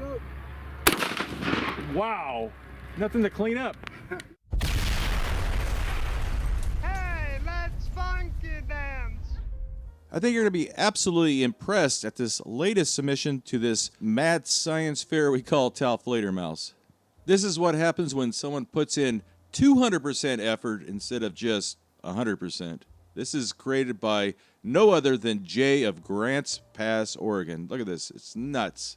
go. Wow, nothing to clean up. Hey, let's funky dance. I think you're going to be absolutely impressed at this latest submission to this mad science fair we call TAOFLEDERMAUS. This is what happens when someone puts in 200% effort instead of just 100%. This is created by no other than Jay of Grants Pass, Oregon. Look at this. It's nuts.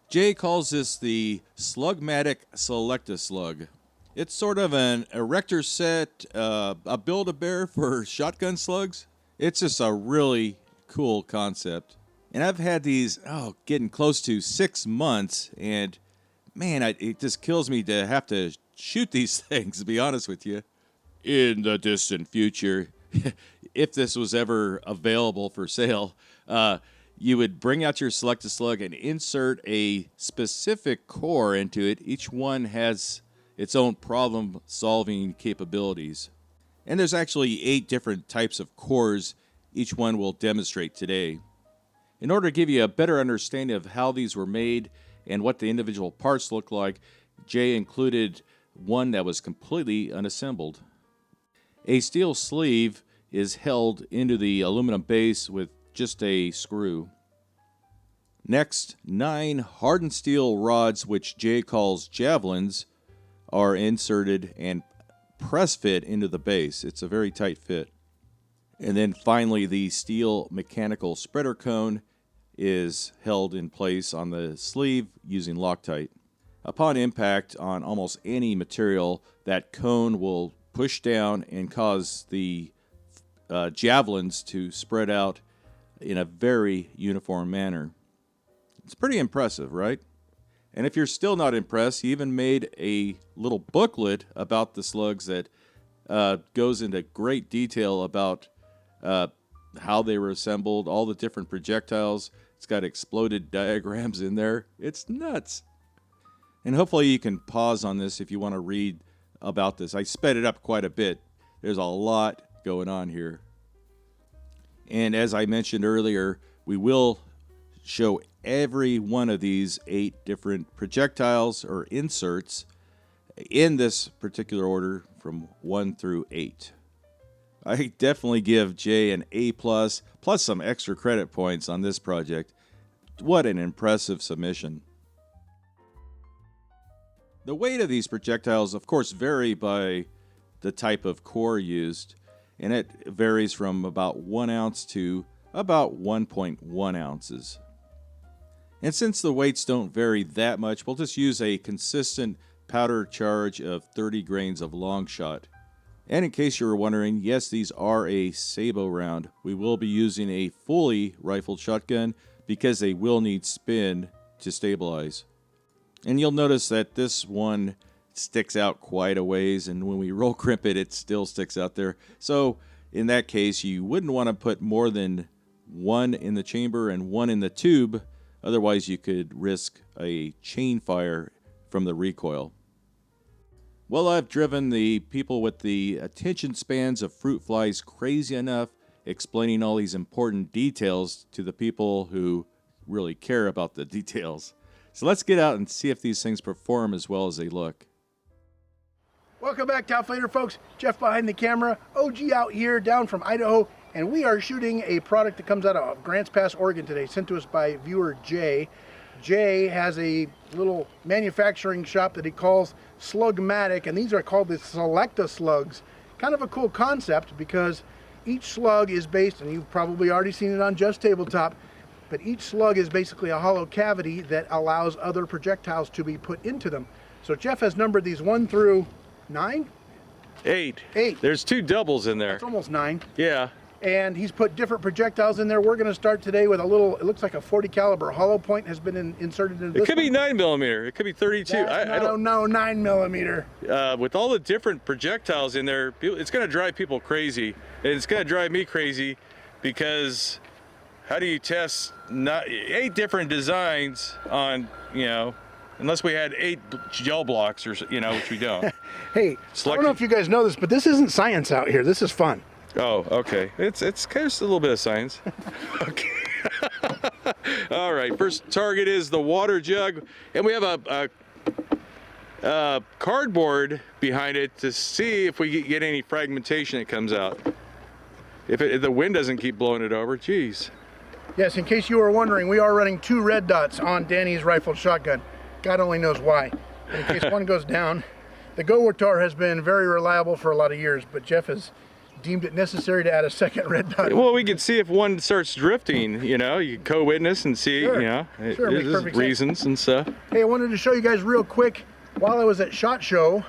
Jay calls this the Slug-Matic Select-a-Slug. It's sort of an erector set, a Build-A-Bear for shotgun slugs. It's just a really cool concept. And I've had these, getting close to 6 months, and man, it just kills me to have to shoot these things, to be honest with you. In the distant future, if this was ever available for sale, you would bring out your Select-a-Slug and insert a specific core into it. Each one has its own problem-solving capabilities. And there's actually 8 different types of cores each one will demonstrate today. In order to give you a better understanding of how these were made and what the individual parts look like, Jay included one that was completely unassembled. A steel sleeve is held into the aluminum base with just a screw. Next, 9 hardened steel rods, which Jay calls javelins, are inserted and press fit into the base. It's a very tight fit. And then finally, the steel mechanical spreader cone is held in place on the sleeve using Loctite. Upon impact on almost any material, that cone will push down and cause the javelins to spread out in a very uniform manner. It's pretty impressive, right? And if you're still not impressed, he even made a little booklet about the slugs that goes into great detail about how they were assembled, all the different projectiles. It's got exploded diagrams in there. It's nuts. And hopefully you can pause on this if you want to read about this. I sped it up quite a bit. There's a lot going on here. And as I mentioned earlier, we will show every one of these 8 different projectiles or inserts in this particular order from 1 through 8. I definitely give Jay an A+, plus some extra credit points on this project. What an impressive submission. The weight of these projectiles, of course, vary by the type of core used, and it varies from about 1 ounce to about 1.1 ounces. And since the weights don't vary that much, we'll just use a consistent powder charge of 30 grains of long shot. And in case you were wondering, yes, these are a sabot round. We will be using a fully rifled shotgun because they will need spin to stabilize. And you'll notice that this one sticks out quite a ways, and when we roll crimp it, it still sticks out there. So in that case, you wouldn't want to put more than 1 in the chamber and 1 in the tube. Otherwise, you could risk a chain fire from the recoil. Well, I've driven the people with the attention spans of fruit flies crazy enough explaining all these important details to the people who really care about the details. So let's get out and see if these things perform as well as they look. Welcome back, TAOFLEDER folks. Jeff behind the camera, OG out here down from Idaho, and we are shooting a product that comes out of Grants Pass, Oregon today, sent to us by viewer Jay. Jay has a little manufacturing shop that he calls Slug-Matic, and these are called the Select-a-Slugs. Kind of a cool concept because each slug is based, and you've probably already seen it on Just Tabletop, but each slug is basically a hollow cavity that allows other projectiles to be put into them. So Jeff has numbered these 1 through 9? 8. 8. There's 2 doubles in there. It's almost 9. Yeah. And he's put different projectiles in there. We're going to start today with a little, it looks like a 40 caliber hollow point has been inserted into this. It could be 9mm. It could be 32. I don't know, 9mm. With all the different projectiles in there, it's going to drive people crazy. And it's going to drive me crazy because how do you test 8 different designs on, unless we had 8 gel blocks or, which we don't. Hey, I don't know if you guys know this, but this isn't science out here. This is fun. Oh, okay. It's kind of a little bit of science. Okay. All right, first target is the water jug, and we have a cardboard behind it to see if we get any fragmentation that comes out. If the wind doesn't keep blowing it over, geez. Yes, in case you were wondering, we are running 2 red dots on Danny's rifled shotgun. God only knows why. But in case one goes down, the Gowatar has been very reliable for a lot of years, but Jeff has deemed it necessary to add a second red dot. Well, we can see if one starts drifting, you know, you co-witness and see, Sure. you know, Sure, makes there's perfect reasons and stuff. Hey, I wanted to show you guys real quick, while I was at SHOT Show,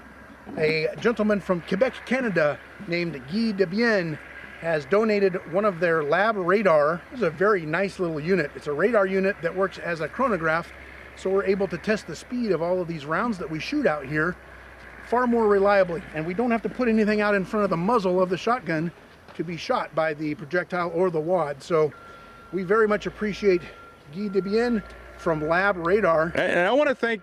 a gentleman from Quebec, Canada, named Guy Debienne, has donated one of their lab radar. This is a very nice little unit. It's a radar unit that works as a chronograph, so we're able to test the speed of all of these rounds that we shoot out here far more reliably, and we don't have to put anything out in front of the muzzle of the shotgun to be shot by the projectile or the wad. So we very much appreciate Guy Debienne from Lab Radar. And I want to thank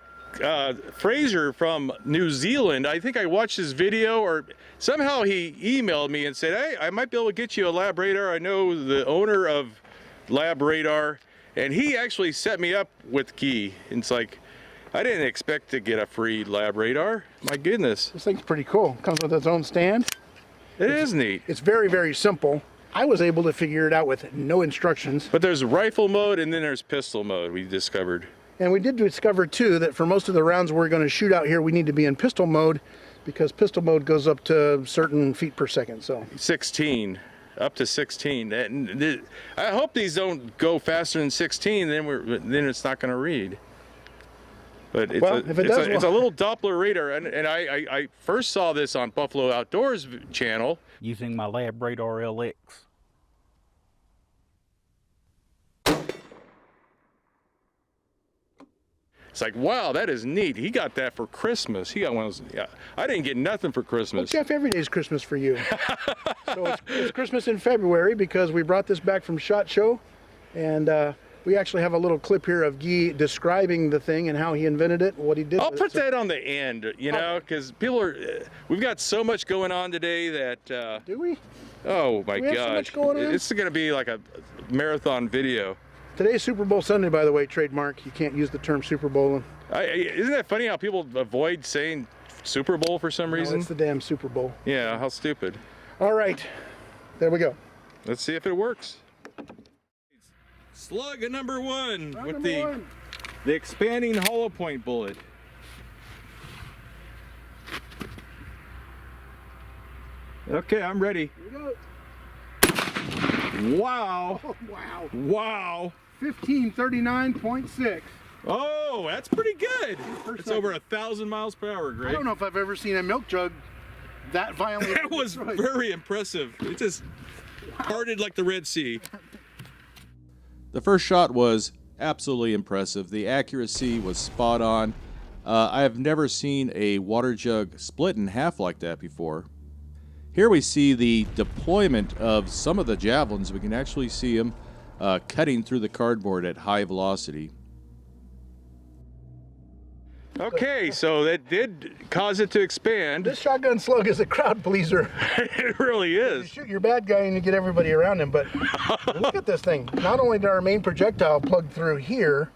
Fraser from New Zealand. I think I watched his video, or somehow he emailed me and said, hey, I might be able to get you a Lab Radar. I know the owner of Lab Radar, and he actually set me up with Guy. And it's like, I didn't expect to get a free Lab Radar. My goodness. This thing's pretty cool. Comes with its own stand. It is neat. It's very, very simple. I was able to figure it out with no instructions. But there's rifle mode and then there's pistol mode, we discovered. And we did discover too that for most of the rounds we're going to shoot out here, we need to be in pistol mode, because pistol mode goes up to certain feet per second. So 16, up to 16. I hope these don't go faster than 16, then it's not going to read. But it's, well, it's a little Doppler radar, and I first saw this on Buffalo Outdoors channel. Using my Labradar LX. It's like, wow, that is neat. He got that for Christmas. He got one of those. Yeah, I didn't get nothing for Christmas. Well, Jeff, every day is Christmas for you. So it's Christmas in February, because we brought this back from SHOT Show, and we actually have a little clip here of Guy describing the thing and how he invented it, what he did. I'll put that on the end, you know, because people are, we've got so much going on today that. Do we? Oh my We have so gosh. much going on? It's going to be like a marathon video. Today's Super Bowl Sunday, by the way, trademark. You can't use the term Super Bowl. Isn't that funny how people avoid saying Super Bowl for some reason? It's the damn Super Bowl. Yeah, how stupid. All right, there we go. Let's see if it works. Slug at number 1 with the expanding hollow point bullet. Okay, I'm ready. Here we go. Wow. Oh, wow. Wow. 1539.6. Oh, that's pretty good. It's second. over 1,000 miles per hour, Greg. I don't know if I've ever seen a milk jug that violently. That was destroyed. very impressive. It just parted like the Red Sea. The first shot was absolutely impressive. The accuracy was spot on. I have never seen a water jug split in half like that before. Here we see the deployment of some of the javelins. We can actually see them cutting through the cardboard at high velocity. Okay, so that did cause it to expand. This shotgun slug is a crowd pleaser. It really You is. shoot your bad guy and you get everybody around him, but look at this thing. Not only did our main projectile plug through here,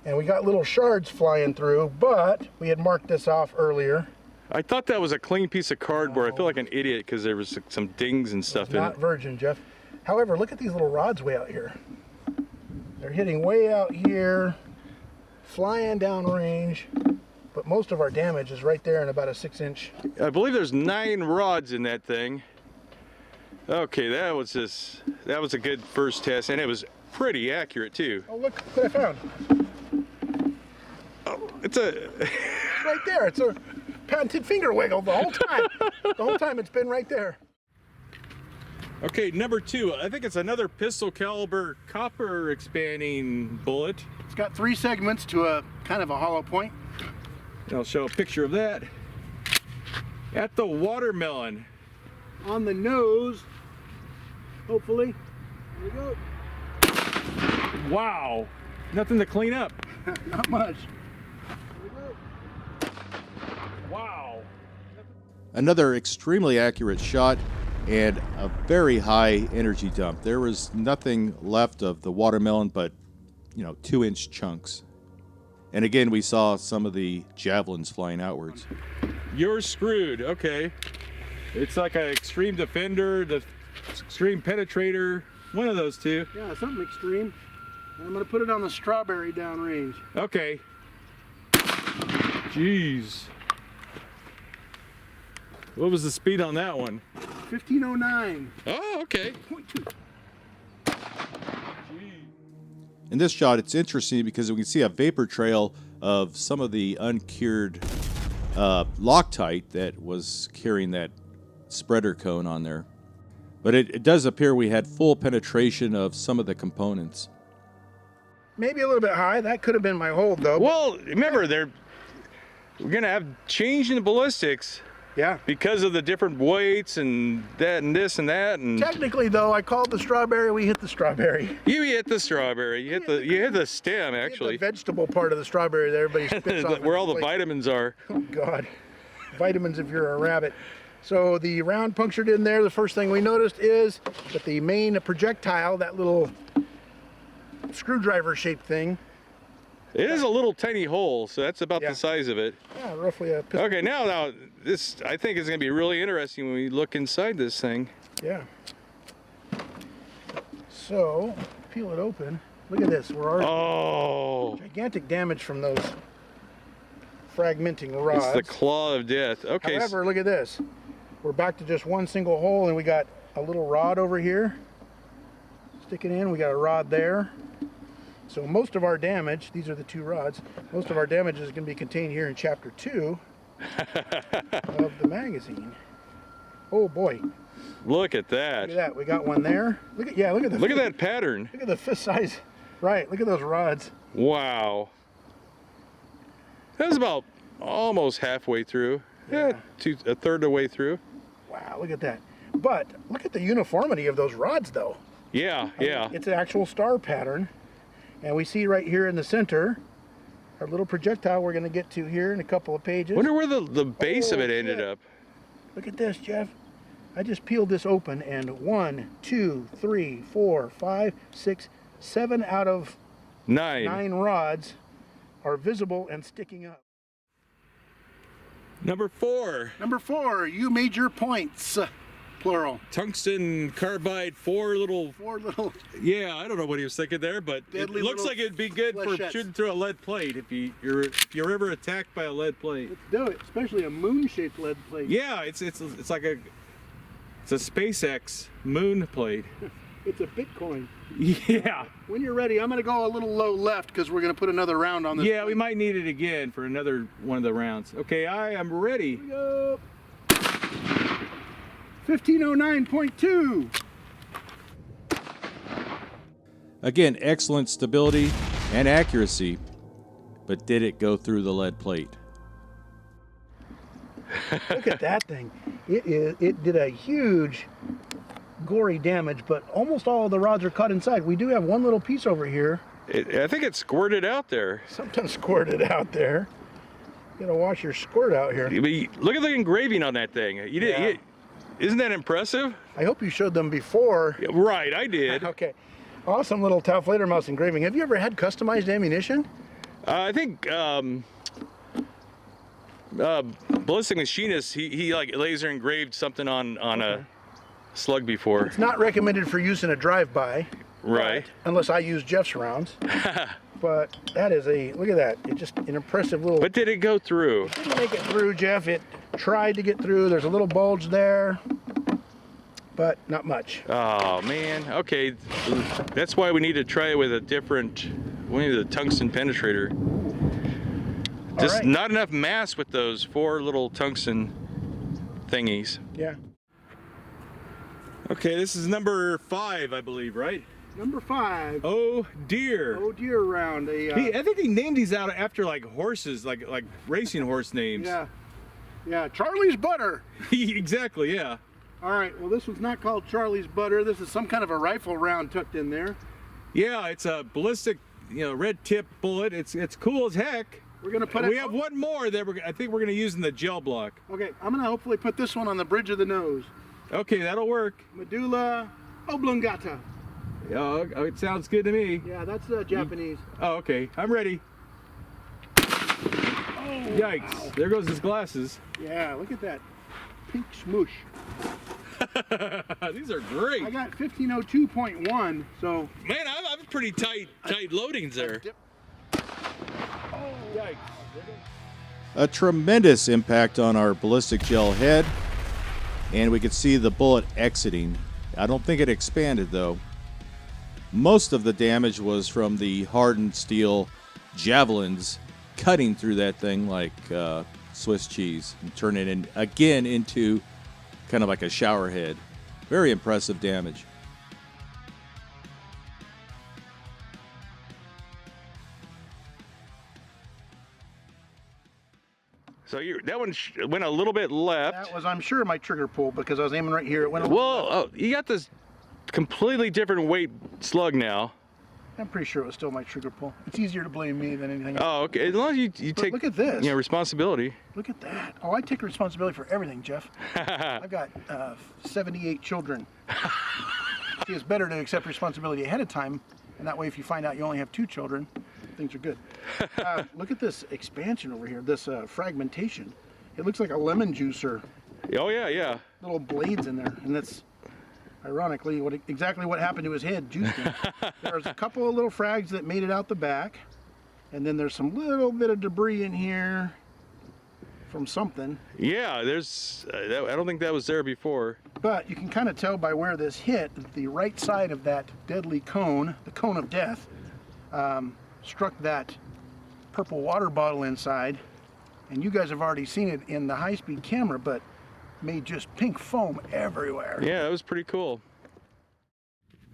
and we got little shards flying through, but we had marked this off earlier. I thought that was a clean piece of cardboard. I feel like an idiot because there was some dings and stuff in Not it. virgin, Jeff. However, look at these little rods way out here. They're hitting way out here, flying down range, but most of our damage is right there in about a 6-inch. I believe there's 9 rods in that thing. Okay, that was a good first test, and it was pretty accurate too. Oh, look what I found. Oh, it's a It's right there. It's a patented finger wiggle the whole time. The whole time it's been right there. Okay, number 2. I think it's another pistol caliber copper expanding bullet. It's got 3 segments to a kind of a hollow point. And I'll show a picture of that. At the watermelon. On the nose, hopefully. There we go. Wow. Nothing to clean up. Not much. There we go. Wow. Another extremely accurate shot and a very high energy dump. There was nothing left of the watermelon but 2-inch chunks. And again, we saw some of the javelins flying outwards. You're screwed. Okay. It's like an extreme defender, the extreme penetrator, one of those two. Yeah, something extreme. I'm going to put it on the strawberry downrange. Okay. Jeez. What was the speed on that one? 1509. Oh, okay. 0.2. In this shot, it's interesting because we can see a vapor trail of some of the uncured Loctite that was carrying that spreader cone on there. But it does appear we had full penetration of some of the components. Maybe a little bit high. That could have been my hold, though. Well, remember, we're going to have change in the ballistics. Yeah. Because of the different weights and that and this and that. And technically, though, I called the strawberry. We hit the strawberry. You hit the strawberry. You hit the stem, actually. The vegetable part of the strawberry that everybody spits off. Where all the vitamins are. Oh, God. Vitamins if you're a rabbit. So the round punctured in there. The first thing we noticed is that the main projectile, that little screwdriver shaped thing. It is a little tiny hole, so that's about the size of it. Yeah, roughly a pistol. Okay, now this I think is going to be really interesting when we look inside this thing. Yeah. So, peel it open. Look at this. We're already gigantic damage from those fragmenting rods. It's the claw of death. Okay. However, look at this. We're back to just one single hole, and we got a little rod over here. Stick it in. We got a rod there. So most of our damage, these are the two rods, most of our damage is going to be contained here in chapter 2 of the magazine. Oh boy. Look at that. Look at that. We got one there. Look at that pattern. Look at the fist size. Right, look at those rods. Wow. That was about almost halfway through. Yeah, a third of the way through. Wow, look at that. But look at the uniformity of those rods though. Yeah, yeah. It's an actual star pattern. And we see right here in the center, our little projectile we're going to get to here in a couple of pages. Wonder where the base of it ended up. Look at this, Jeff. I just peeled this open, and 1, 2, 3, 4, 5, 6, 7 out of 9 rods are visible and sticking up. Number 4. Number 4, you made your points. Plural. Tungsten carbide, four little. Yeah, I don't know what he was thinking there, but it looks like it'd be good for shooting through a lead plate if you're ever attacked by a lead plate. Let's do it, especially a moon-shaped lead plate. Yeah, it's like a SpaceX moon plate. It's a Bitcoin. Yeah. When you're ready, I'm going to go a little low left because we're going to put another round on this. Yeah, we might need it again for another one of the rounds. Okay, I am ready. Here we go. 1509.2. Again, excellent stability and accuracy, but did it go through the lead plate? Look at that thing. It did a huge gory damage, but almost all of the rods are cut inside. We do have one little piece over here. I think it squirted out there. Something squirted out there. You gotta wash your squirt out here. Look at the engraving on that thing. Isn't that impressive? I hope you showed them before. Yeah, right, I did. Okay. Awesome little TAOFLEDERMAUS engraving. Have you ever had customized ammunition? I think ballistic machinist, he like laser engraved something on a slug before. It's not recommended for use in a drive-by. Right. Unless I use Jeff's rounds. But that is look at that. It's just an impressive little. But did it go through? It didn't make it through, Jeff. It tried to get through. There's a little bulge there, but not much. Oh man. Okay. That's why we need to try it with we need a tungsten penetrator. Just not enough mass with those 4 little tungsten thingies. Yeah. Okay, this is number 5, I believe, right? Number 5. Oh deer. Oh deer round. I think he named these out after like horses, like racing horse names. Yeah. Yeah, Charlie's Butter. Exactly, yeah. All right, well this one's not called Charlie's Butter. This is some kind of a rifle round tucked in there. Yeah, it's a ballistic, red tip bullet. It's cool as heck. We're gonna put We have one more that I think we're gonna use in the gel block. Okay, I'm gonna hopefully put this one on the bridge of the nose. Okay, that'll work. Medulla oblongata. Oh, it sounds good to me. Yeah, that's Japanese. Oh, okay. I'm ready. Oh, Yikes. wow. There goes his glasses. Yeah, look at that. Pink smoosh. These are great. I got 1502.1, so... Man, I'm pretty tight loadings there. Oh, Yikes. A tremendous impact on our ballistic gel head, and we could see the bullet exiting. I don't think it expanded though. Most of the damage was from the hardened steel javelins cutting through that thing like Swiss cheese and turning it again into kind of like a shower head. Very impressive damage. So that one went a little bit left. that was, I'm sure, my trigger pull because I was aiming right here. It went a Well, oh, you got this completely different weight slug now. I'm pretty sure it was still my trigger pull. It's easier to blame me than anything else. Oh, okay. As long as you take, look at this. Responsibility. Look at that. Oh, I take responsibility for everything, Jeff. I've got 78 children. See, it's better to accept responsibility ahead of time, and that way if you find out you only have 2 children, things are good. Look at this expansion over here, this fragmentation. It looks like a lemon juicer. Oh yeah, yeah. Little blades in there, and that's ironically exactly what happened to his head, juicing. There's a couple of little frags that made it out the back, and then there's some little bit of debris in here from something. Yeah, there's. I don't think that was there before. But you can kind of tell by where this hit that the right side of that deadly cone, the cone of death, struck that purple water bottle inside. And you guys have already seen it in the high-speed camera, but made just pink foam everywhere. Yeah, that was pretty cool.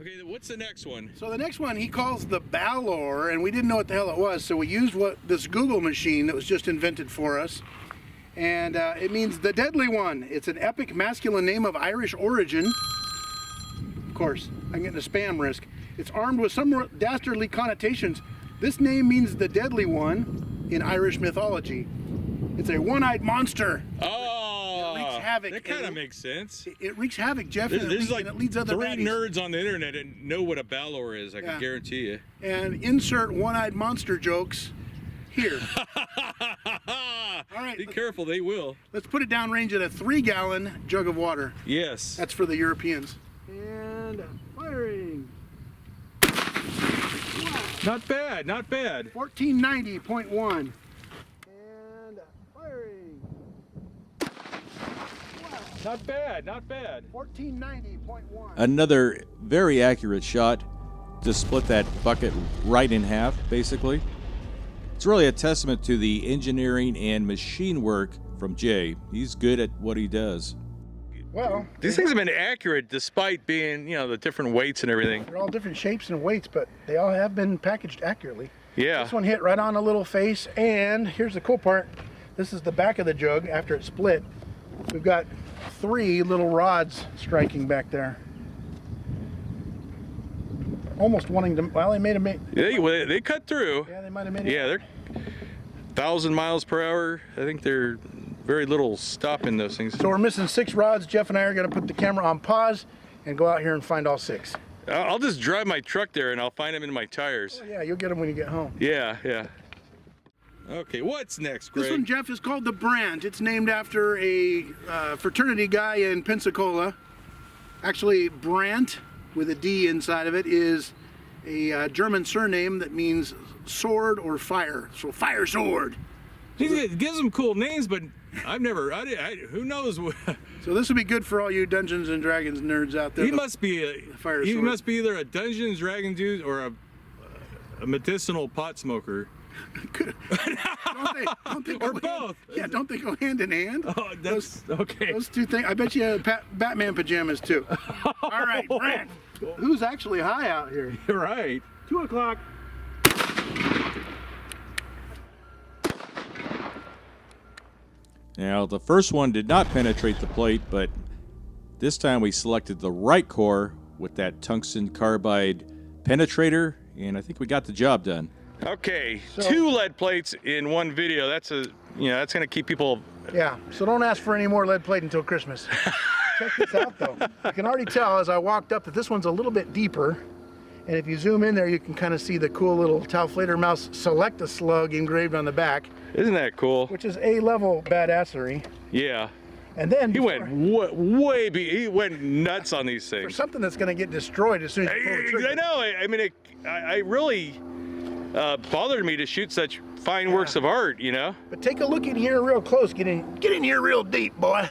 Okay, what's the next one? So the next one he calls the ballor, and we didn't know what the hell it was, so we used this Google machine that was just invented for us. And it means the deadly one. It's an epic masculine name of Irish origin. Of course, I'm getting a spam risk. It's armed with some dastardly connotations. This name means the deadly one in Irish mythology. It's a one-eyed monster. Oh, it wreaks havoc. That kind of makes sense. It wreaks havoc, Jeff, There's like and it leads other 3 baddies. nerds on the internet that know what a ballor is. I can guarantee you. And insert one-eyed monster jokes here. All right, be careful, they will. Let's put it downrange at a 3-gallon jug of water. Yes. That's for the Europeans. And firing. Not bad, not bad. 1490.1. And firing. Not bad, not bad. 1490.1. Another very accurate shot to split that bucket right in half, basically. It's really a testament to the engineering and machine work from Jay. He's good at what he does. Well, These things have been accurate despite being, the different weights and everything. they're all different shapes and weights, but they all have been packaged accurately. Yeah. This one hit right on a little face, and here's the cool part. This is the back of the jug after it split. We've got 3 little rods striking back there. Almost wanting to, well, they made them. They cut through. Yeah, they might have made it. Yeah, they're 1,000 miles per hour. I think they're very little stop in those things. So we're missing 6 rods. Jeff and I are going to put the camera on pause and go out here and find all 6. I'll just drive my truck there and I'll find them in my tires. Oh, yeah, you'll get them when you get home. Yeah, yeah. Okay, what's next, Greg? This one, Jeff, is called the Brandt. It's named after a fraternity guy in Pensacola. Actually, Brandt, with a D inside of it, is a German surname that means sword or fire. So fire sword. He gives them cool names, but I've never. Who knows? So this would be good for all you Dungeons and Dragons nerds out there. He must be he must be either a Dungeons and Dragons dude or a medicinal pot smoker. don't they or both. Yeah, don't they go hand in hand? Oh, that's okay. Those 2 things. I bet you have Batman pajamas too. All right, Brandt. Who's actually high out here? You're right. 2 o'clock. Now, the first one did not penetrate the plate, but this time we selected the right core with that tungsten carbide penetrator, and I think we got the job done. Okay, 2 lead plates in one video. That's that's gonna keep people. Yeah. So don't ask for any more lead plate until Christmas. Check this out, though. I can already tell as I walked up that this one's a little bit deeper, And if you zoom in there, you can kind of see the cool little TAOFLEDERMAUS Select-a-Slug engraved on the back. Isn't that cool? Which is A-level badassery. Yeah. And then he went he went nuts on these things. For something that's going to get destroyed as soon as you pull the trigger. I know. I mean, I really bothered me to shoot such fine works of art, you know. But take a look in here real close. Get in here real deep, boy.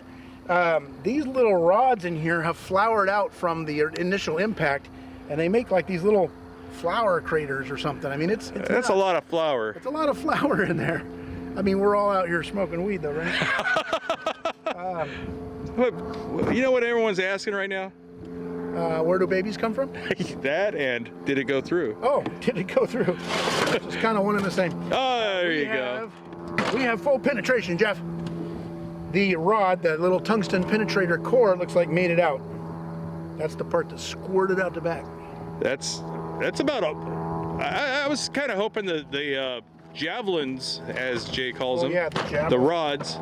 These little rods in here have flowered out from the initial impact, and they make like these little flower craters or something. I mean, that's a lot of flour. It's a lot of flour in there. I mean, we're all out here smoking weed, though, right? You know what everyone's asking right now? Where do babies come from? That, and did it go through? Oh, did it go through? It's kind of one and the same. Oh, there you go. We have full penetration, Jeff. The rod, that little tungsten penetrator core, looks like made it out. That's the part that squirted out the back. That's about I was kind of hoping the javelins, as Jay calls them, yeah, the rods,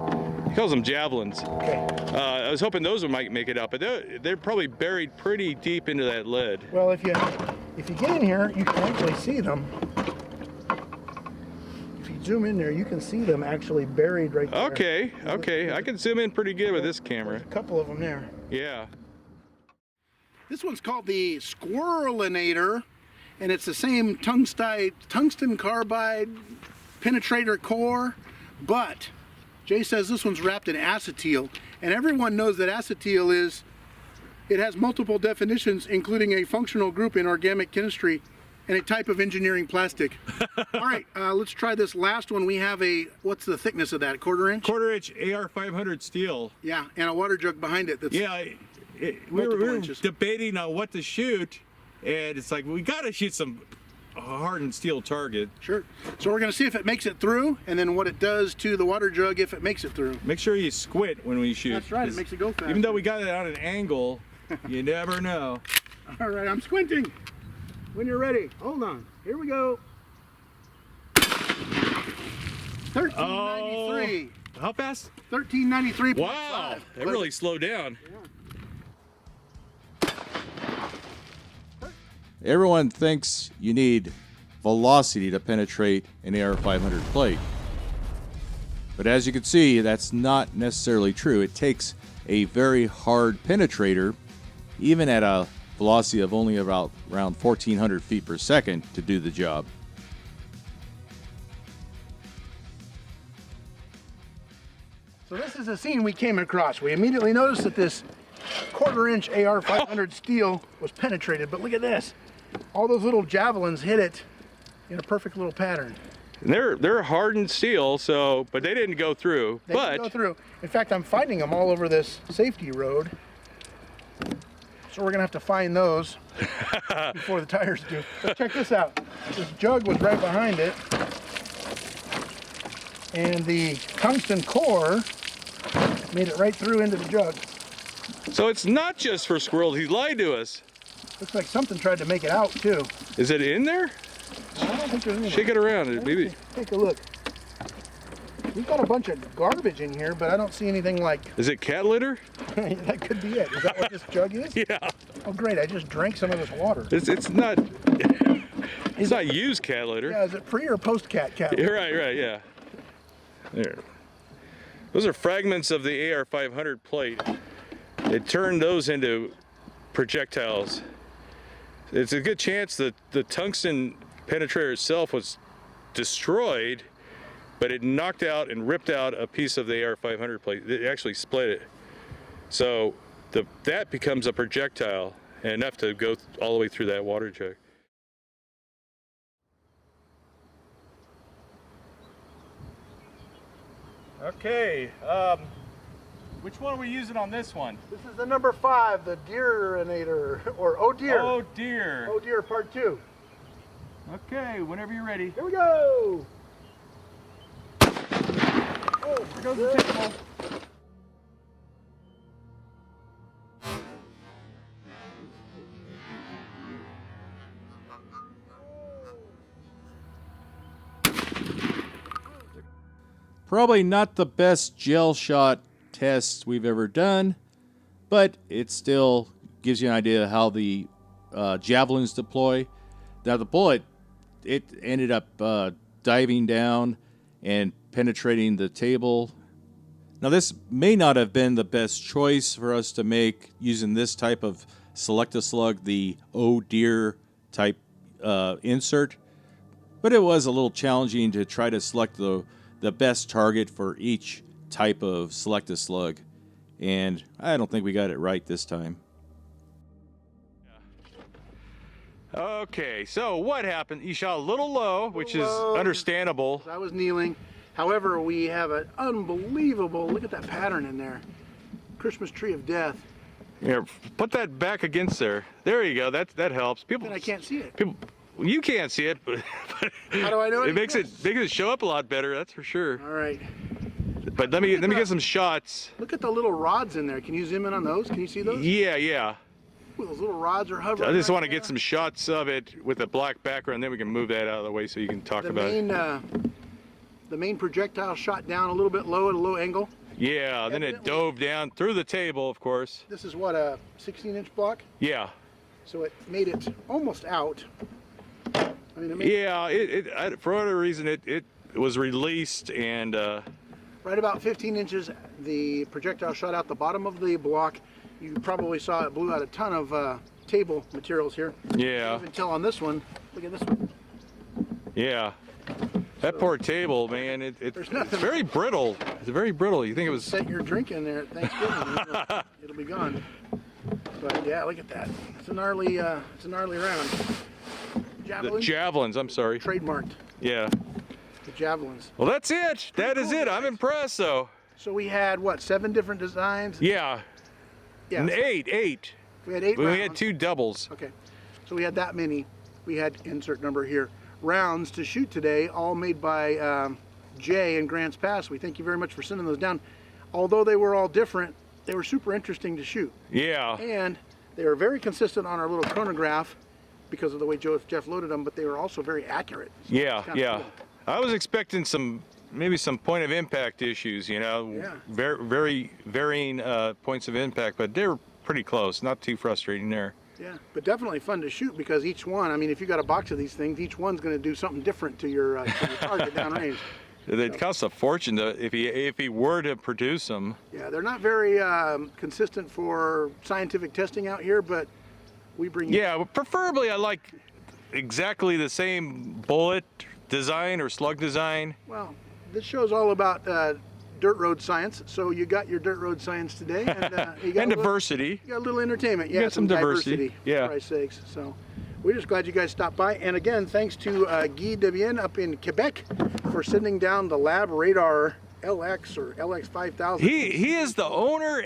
he calls them javelins. Okay. I was hoping those might make it out, but they're probably buried pretty deep into that lead. Well, if you get in here, you can actually see them. If you zoom in there, you can see them actually buried right there. Okay, okay, I can zoom in pretty good with this camera. There's a couple of them there. Yeah. This one's called the Squirrelinator, and it's the same tungsten carbide penetrator core, but Jay says this one's wrapped in acetyl, and everyone knows that acetyl it has multiple definitions, including a functional group in organic chemistry and a type of engineering plastic. All right, let's try this last one. We have what's the thickness of that, 1/4 inch? 1/4 inch AR-500 steel. Yeah, and a water jug behind it. That's we were debating on what to shoot, and it's like, we gotta shoot some hardened steel target. Sure. So we're gonna see if it makes it through, and then what it does to the water jug if it makes it through. Make sure you squint when we shoot. That's right, it makes it go fast. Even though we got it on an angle, you never know. All right, I'm squinting. When you're ready, hold on. Here we go. 1393. Oh, how fast? 1393. Wow, that really slowed down. Yeah. Everyone thinks you need velocity to penetrate an AR-500 plate. But as you can see, that's not necessarily true. It takes a very hard penetrator, even at a velocity of only around 1,400 feet per second, to do the job. So this is a scene we came across. We immediately noticed that this 1/4 inch AR-500 steel was penetrated, but look at this. All those little javelins hit it in a perfect little pattern. And they're hardened steel, but they didn't go through. They didn't go through. In fact, I'm finding them all over this safety road. So we're gonna have to find those before the tires do. But check this out. This jug was right behind it, and the tungsten core made it right through into the jug. So it's not just for squirrels. He lied to us. Looks like something tried to make it out too. Is it in there? I don't think there's anything. Shake it around. Maybe. Take a look. We've got a bunch of garbage in here, but I don't see anything like. Is it cat litter? That could be it. Is that what this jug is? Yeah. Oh great! I just drank some of this water. It's not. It's not used cat litter. Yeah. Is it pre or post cat? You're right. Yeah. There. Those are fragments of the AR-500 plate. They turned those into projectiles. It's a good chance that the tungsten penetrator itself was destroyed, but it knocked out and ripped out a piece of the AR-500 plate. It actually split it. So that becomes a projectile, and enough to go all the way through that water jug. Okay, which one are we using on this one? This is the number 5, the deer-inator, or oh deer. Oh deer. Oh deer, part 2. Okay, whenever you're ready. Here we go. Oh, Here goes the table. Probably not the best gel shot tests we've ever done, but it still gives you an idea of how the javelins deploy. Now the bullet, it ended up diving down and penetrating the table. Now this may not have been the best choice for us to make using this type of Select-a-Slug, the deer type insert, but it was a little challenging to try to select the best target for each type of Select-a-Slug, and I don't think we got it right this time. Okay, so what happened? You shot a little low, which is understandable. I was kneeling. However, we have an unbelievable, look at that pattern in there. Christmas tree of death. Here, put that back against there. There you go. That helps. People. And I can't see it. People, you can't see it, but how do I know it makes it show up a lot better. That's for sure. All right. But let me get some shots. Look at the little rods in there. Can you zoom in on those? Can you see those? Yeah. Ooh, those little rods are hovering. I just right want to there. get some shots of it with a black background, then we can move that out of the way so you can talk about it. The main projectile shot down a little bit low at a low angle. Yeah, then it dove down through the table, of course. This is what, a 16-inch block? Yeah. So it made it almost out. I mean, for whatever reason, it was released and... right about 15 inches, the projectile shot out the bottom of the block. You probably saw it blew out a ton of table materials here. Yeah. You can tell on this one. Look at this one. Yeah. That poor table, man, it's very brittle. It's very brittle. You think it was... Set your drink in there at Thanksgiving, it'll be gone. But yeah, look at that. It's a gnarly round. Javelin? The javelins, I'm sorry. Trademarked. Yeah. The javelins. Well, that's it. That is it. I'm impressed, though. So we had, what, 7 different designs? Yeah. Yeah. Eight. We had 8 We rounds. had 2 doubles. Okay. So we had that many. We had insert number here. Rounds to shoot today, all made by Jay in Grants Pass. We thank you very much for sending those down. Although they were all different, they were super interesting to shoot. Yeah. And they were very consistent on our little chronograph because of the way Jeff loaded them, but they were also very accurate. So Yeah. cool. I was expecting maybe some point of impact issues, Yeah. very varying points of impact, but they were pretty close. Not too frustrating there. Yeah, but definitely fun to shoot because each one, I mean, if you got a box of these things, each one's going to do something different to your target downrange. It costs a fortune if he were to produce them. Yeah, they're not very consistent for scientific testing out here, but we bring. Yeah, well, preferably I like exactly the same bullet design or slug design. Well, this show's all about dirt road science, so you got your dirt road science today, and you got And diversity. You got a little entertainment. Yeah, got some diversity. For Yeah. Christ's sakes. So we're just glad you guys stopped by, and again, thanks to Guy Devien up in Quebec for sending down the Labradar LX or LX 5000. He is the owner.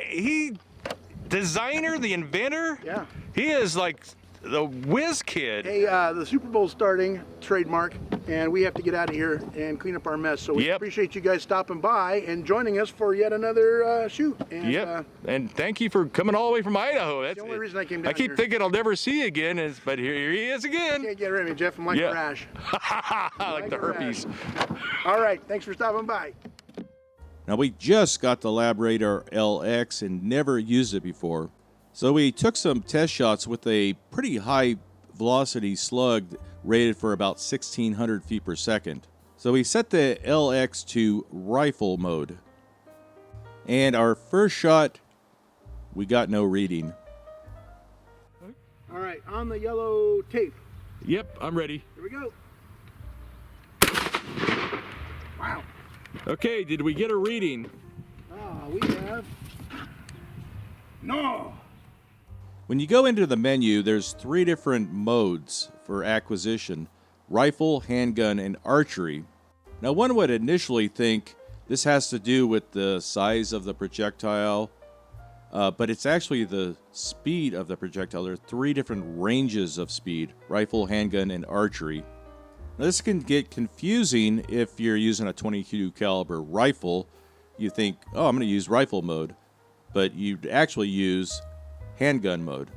Designer, the inventor. Yeah. He is like the whiz kid. Hey, the Super Bowl's starting, trademark, and we have to get out of here and clean up our mess. So we appreciate you guys stopping by and joining us for yet another shoot. And, and thank you for coming all the way from Idaho. That's the only reason I came down I keep here. thinking I'll never see you again, but here he is again. Can't get rid of me, Jeff. I'm like a rash. like the herpes. All right, thanks for stopping by. Now we just got the Labradar LX and never used it before. So we took some test shots with a pretty high velocity slug rated for about 1,600 feet per second. So we set the LX to rifle mode. And our first shot, we got no reading. All right, on the yellow tape. Yep, I'm ready. Here we go. Wow. Okay, did we get a reading? We have... No! When you go into the menu, there's 3 different modes for acquisition: rifle, handgun, and archery. Now one would initially think this has to do with the size of the projectile, but it's actually the speed of the projectile. There are 3 different ranges of speed: rifle, handgun, and archery. Now this can get confusing if you're using a .22 caliber rifle. You think, oh, I'm going to use rifle mode, but you'd actually use handgun mode.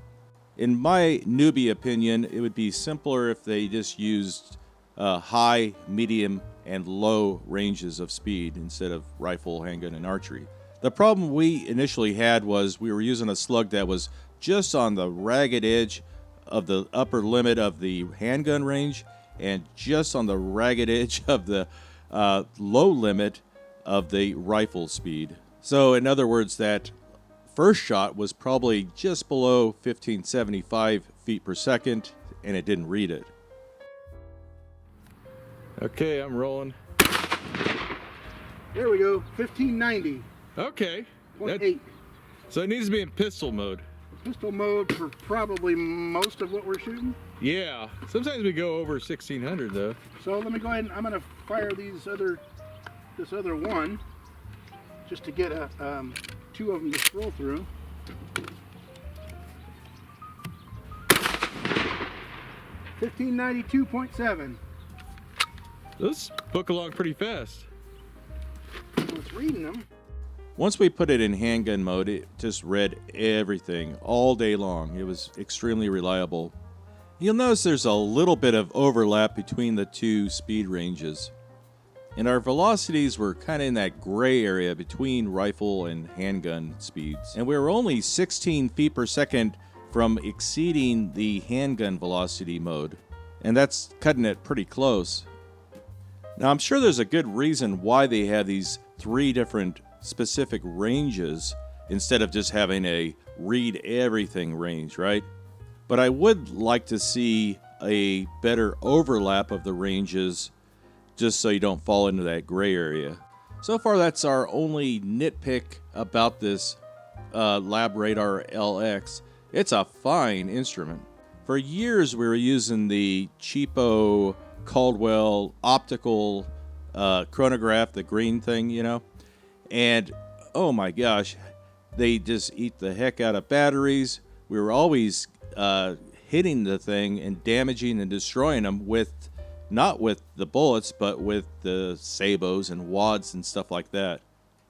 In my newbie opinion, it would be simpler if they just used high, medium, and low ranges of speed instead of rifle, handgun, and archery. The problem we initially had was we were using a slug that was just on the ragged edge of the upper limit of the handgun range and just on the ragged edge of the low limit of the rifle speed. So in other words, that first shot was probably just below 1575 feet per second, and it didn't read it. Okay, I'm rolling. There we go, 1590. Okay. 0.8. So it needs to be in pistol mode. Pistol mode for probably most of what we're shooting. Yeah. Sometimes we go over 1600 though. So let me go ahead and I'm gonna fire this other one just to get two of them to scroll through. $1592.7. Let's book along pretty fast. So it's reading them. Once we put it in handgun mode, it just read everything all day long. It was extremely reliable. You'll notice there's a little bit of overlap between the two speed ranges. And our velocities were kind of in that gray area between rifle and handgun speeds. And we were only 16 feet per second from exceeding the handgun velocity mode. And that's cutting it pretty close. Now, I'm sure there's a good reason why they have these three different specific ranges instead of just having a read everything range, right? But I would like to see a better overlap of the ranges just so you don't fall into that gray area. So far, that's our only nitpick about this Labradar LX. It's a fine instrument. For years, we were using the cheapo Caldwell optical chronograph, the green thing, you know, and oh my gosh, they just eat the heck out of batteries. We were always hitting the thing and damaging and destroying them with, not with the bullets, but with the sabos and wads and stuff like that.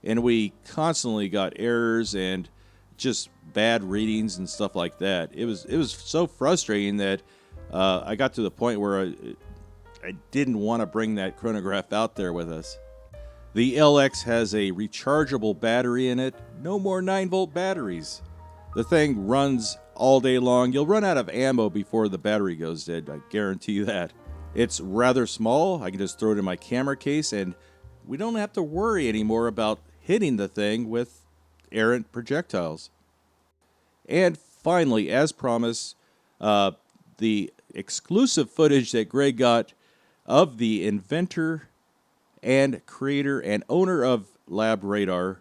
And we constantly got errors and just bad readings and stuff like that. It was so frustrating that I got to the point where I didn't want to bring that chronograph out there with us. The LX has a rechargeable battery in it. No more 9-volt batteries. The thing runs all day long. You'll run out of ammo before the battery goes dead. I guarantee you that. It's rather small. I can just throw it in my camera case, and we don't have to worry anymore about hitting the thing with errant projectiles. And finally, as promised, the exclusive footage that Gregg got of the inventor and creator and owner of Labradar,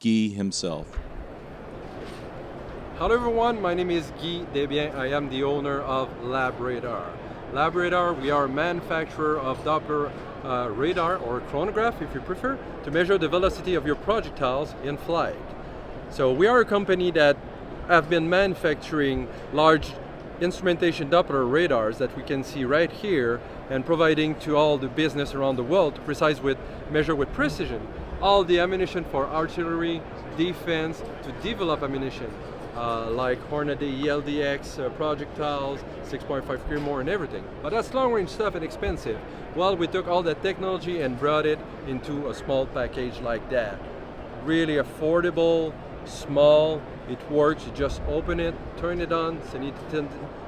Guy himself. Hello everyone, my name is Guy Desbiens. I am the owner of Labradar. Labradar, we are a manufacturer of Doppler radar or chronograph, if you prefer, to measure the velocity of your projectiles in flight. So we are a company that have been manufacturing large instrumentation Doppler radars that we can see right here and providing to all the business around the world to measure with precision all the ammunition for artillery, defense, to develop ammunition like Hornady, ELDX, projectiles, 6.5 Creedmoor and everything. But that's long range stuff and expensive. Well, we took all that technology and brought it into a small package like that. Really affordable, small, it works. You just open it, turn it on,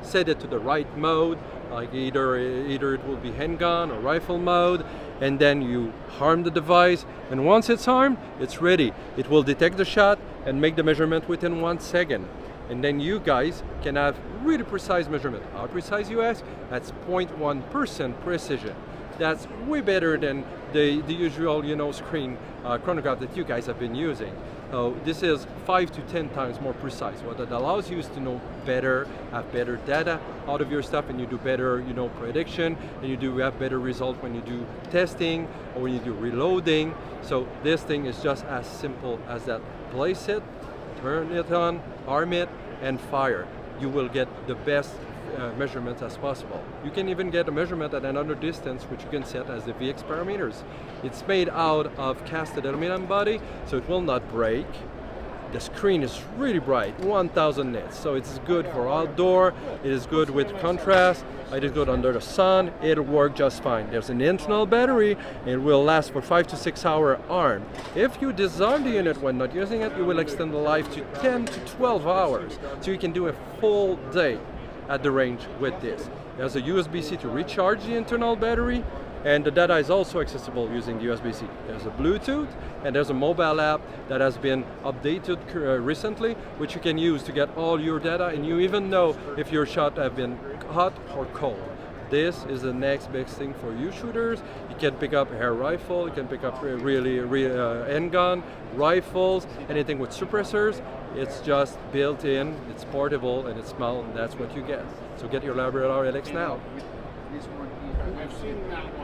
set it to the right mode, like either it will be handgun or rifle mode, and then you arm the device, and once it's armed, it's ready. It will detect the shot and make the measurement within 1 second. And then you guys can have really precise measurement. How precise, you ask? That's 0.1% precision. That's way better than the usual, screen chronograph that you guys have been using. So this is 5 to 10 times more precise. What that allows you is to know better, have better data out of your stuff, and you do better, prediction, and you do have better result when you do testing or when you do reloading. So this thing is just as simple as that. Place it, turn it on, arm it, and fire. You will get the best measurements as possible. You can even get a measurement at another distance, which you can set as the VX parameters. It's made out of casted aluminum body, so it will not break. The screen is really bright, 1000 nits, so it's good for outdoor, it is good with contrast, it is good under the sun, it'll work just fine. There's an internal battery, and it will last for 5 to 6 hours armed. If you disarm the unit when not using it, you will extend the life to 10 to 12 hours, so you can do a full day at the range with this. There's a USB-C to recharge the internal battery, and the data is also accessible using USB-C. There's a Bluetooth, and there's a mobile app that has been updated recently, which you can use to get all your data, and you even know if your shot have been hot or cold. This is the next big thing for you shooters. You can pick up air rifle, you can pick up handgun, rifles, anything with suppressors. It's just built in, it's portable, and it's small, and that's what you get. So get your Labradar LX now. We've seen that one.